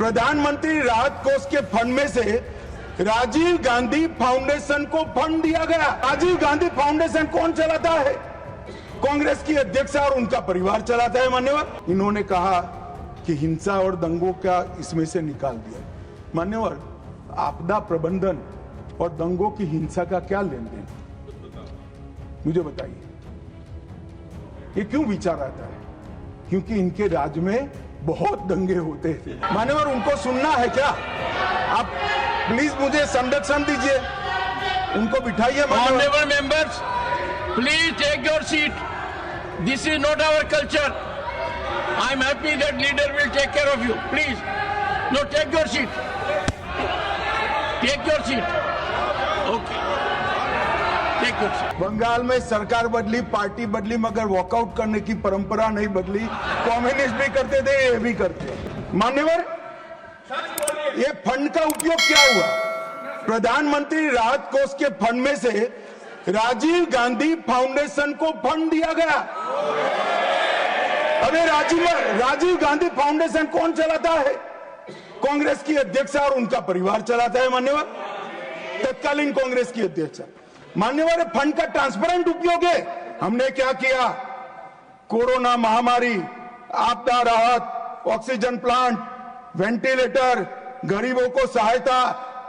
प्रधानमंत्री राहत कोष के फंड में से राजीव गांधी फाउंडेशन को फंड दिया गया। राजीव गांधी फाउंडेशन कौन चलाता है? कांग्रेस की अध्यक्ष और उनका परिवार चलाता है। मान्यवर, इन्होंने कहा कि हिंसा और दंगों का इसमें से निकाल दिया। मान्यवर, आपदा प्रबंधन और दंगों की हिंसा का क्या लेन देन, मुझे बताइए। ये क्यों विचार आता है? क्योंकि इनके राज्य में बहुत दंगे होते थे। मान्यवर, उनको सुनना है क्या? आप प्लीज मुझे संरक्षण दीजिए, उनको बिठाइए। Honorable members, please take your seat. This is not our culture. I am happy that leader will take care of you. Please, no, take your seat. Take your seat. Okay. Take your seat. Bengal में सरकार बदली, party बदली, मगर walkout करने की परंपरा नहीं बदली। कम्युनिस्ट भी करते थे, ये भी करते हैं। मान्यवर, ये फंड का उपयोग क्या हुआ? प्रधानमंत्री राहत कोष के फंड में से राजीव गांधी फाउंडेशन को फंड दिया गया। अबे राजीव गांधी फाउंडेशन कौन चलाता है? कांग्रेस की अध्यक्ष और उनका परिवार चलाता है। मान्यवर, तत्कालीन कांग्रेस की अध्यक्ष। मान्यवर, फंड का ट्रांसपेरेंट उपयोग है। हमने क्या किया? कोरोना महामारी, आपदा राहत, ऑक्सीजन प्लांट, वेंटिलेटर, गरीबों को सहायता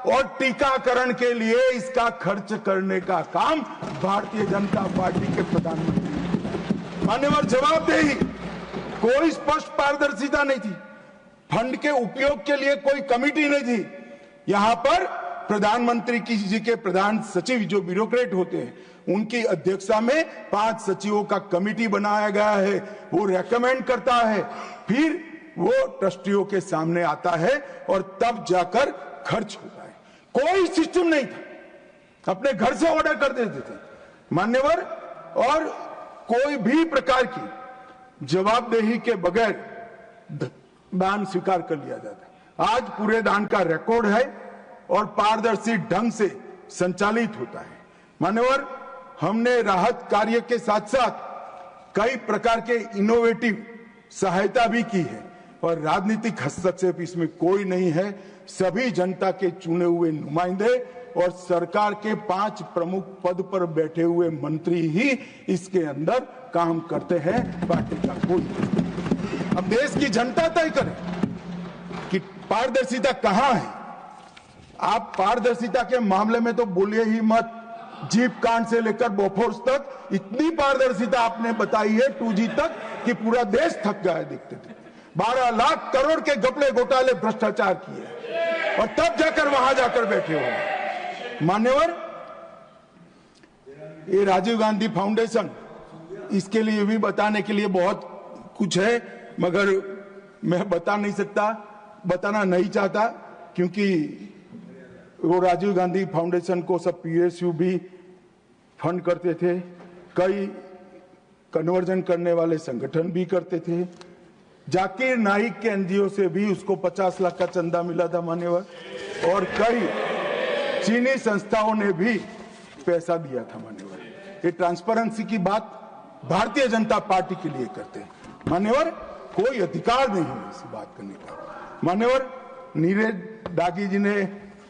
और टीकाकरण के लिए इसका खर्च करने का काम भारतीय जनता पार्टी के प्रधानमंत्री। मान्यवर, जवाबदेही, कोई स्पष्ट पारदर्शिता नहीं थी। फंड के उपयोग के लिए कोई कमिटी नहीं थी। यहां पर प्रधानमंत्री जी के प्रधान सचिव जो ब्यूरोक्रेट होते हैं, उनकी अध्यक्षता में 5 सचिवों का कमिटी बनाया गया है। वो रेकमेंड करता है, फिर वो ट्रस्टियों के सामने आता है और तब जाकर खर्च होता है। कोई सिस्टम नहीं था, अपने घर से ऑर्डर कर देते थे। मान्यवर, और कोई भी प्रकार की जवाबदेही के बगैर दान स्वीकार कर लिया जाता है। आज पूरे दान का रिकॉर्ड है और पारदर्शी ढंग से संचालित होता है। मान्यवर, हमने राहत कार्य के साथ साथ कई प्रकार के इनोवेटिव सहायता भी की है और राजनीतिक हस्तक्षेप इसमें कोई नहीं है। सभी जनता के चुने हुए नुमाइंदे और सरकार के 5 प्रमुख पद पर बैठे हुए मंत्री ही इसके अंदर काम करते हैं। पार्टी का कोई नहीं। अब देश की जनता तय करे कि पारदर्शिता कहां है। आप पारदर्शिता के मामले में तो बोलिए ही मत। जीप कांड से लेकर बोफोर्स तक इतनी पारदर्शिता आपने बताई है, 2G तक, कि पूरा देश थक गया है देखते थे। 12 लाख करोड़ के घपले घोटाले भ्रष्टाचार किए और तब जाकर वहां जाकर बैठे हो। मान्यवर, ये राजीव गांधी फाउंडेशन, इसके लिए भी बताने के लिए बहुत कुछ है, मगर मैं बता नहीं सकता, बताना नहीं चाहता, क्योंकि वो राजीव गांधी फाउंडेशन को सब PSU भी फंड करते थे। कई कन्वर्जन करने वाले संगठन भी करते थे। जाकिर नाइक के NGO से भी उसको 50 लाख का चंदा मिला था। मान्यवर, और कई चीनी संस्थाओं ने भी पैसा दिया था। मान्यवर, ये ट्रांसपेरेंसी की बात भारतीय जनता पार्टी के लिए करते हैं। मान्यवर, कोई अधिकार नहीं है इस बात करने का। मान्यवर, नीरज दागी जी ने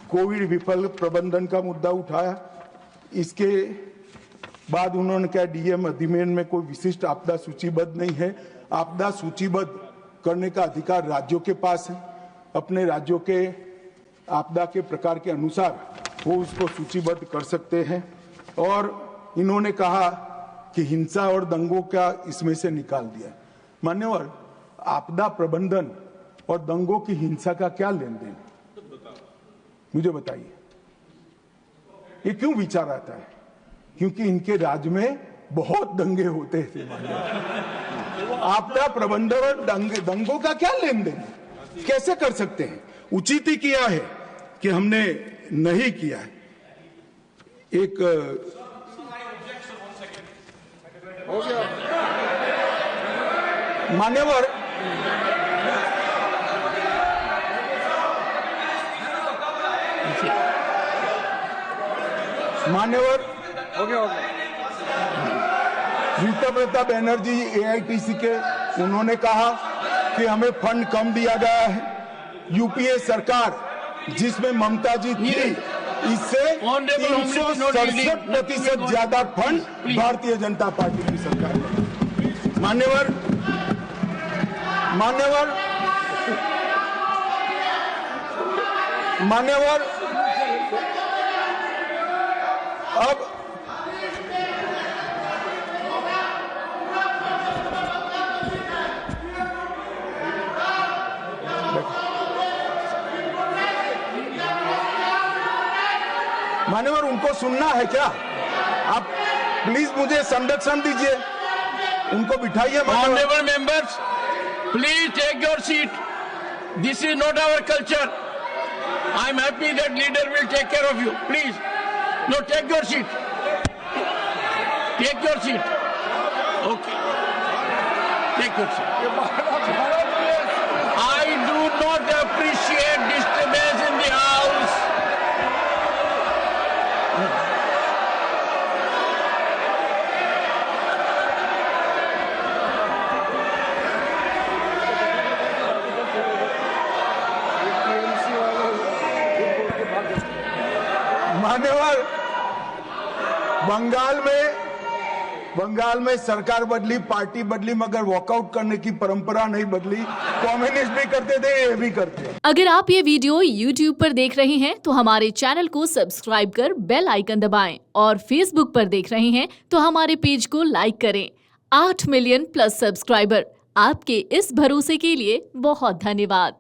कोविड विफल प्रबंधन का मुद्दा उठाया। इसके बाद उन्होंने क्या, DM अधिनियम में कोई विशिष्ट आपदा सूचीबद्ध नहीं है। आपदा सूचीबद्ध करने का अधिकार राज्यों के पास है। अपने राज्यों के आपदा के प्रकार के अनुसार वो उसको सूचीबद्ध कर सकते हैं। और इन्होंने कहा कि हिंसा और दंगों का इसमें से निकाल दिया। मान्यवर, आपदा प्रबंधन और दंगों की हिंसा का क्या लेन देन, मुझे बताइए। ये क्यों विचार आता है? क्योंकि इनके राज्य में बहुत दंगे होते थे। आपदा प्रबंधन और दंगों का क्या लेन देन, कैसे कर सकते हैं? उचित ही किया है कि हमने नहीं किया है। एक मान्यवर, रीता बनर्जी AITC के, उन्होंने कहा कि हमें फंड कम दिया गया है यूपीए सरकार जिसमें ममता जी थी, इससे Honorable Home Minister, 367% ज्यादा फंड भारतीय जनता पार्टी की सरकार ने। मान्यवर अब मान्यवर उनको सुनना है क्या? आप प्लीज मुझे संरक्षण दीजिए, उनको बिठाइए। Honorable members, please take your seat. This is not our culture. I am happy that leader will take care of you. Please, no, take your seat. Take your seat. Okay. Take your seat. I do not appreciate disturbance in the house. मान्यवर, बंगाल में सरकार बदली, party बदली, मगर walkout करने की परंपरा नहीं बदली। कम्युनिस्ट भी करते थे, ये भी करते हैं। अगर आप ये वीडियो YouTube पर देख रहे हैं तो हमारे चैनल को सब्सक्राइब कर बेल आइकन दबाएं, और Facebook पर देख रहे हैं तो हमारे पेज को लाइक करें। 8 मिलियन प्लस सब्सक्राइबर, आपके इस भरोसे के लिए बहुत धन्यवाद।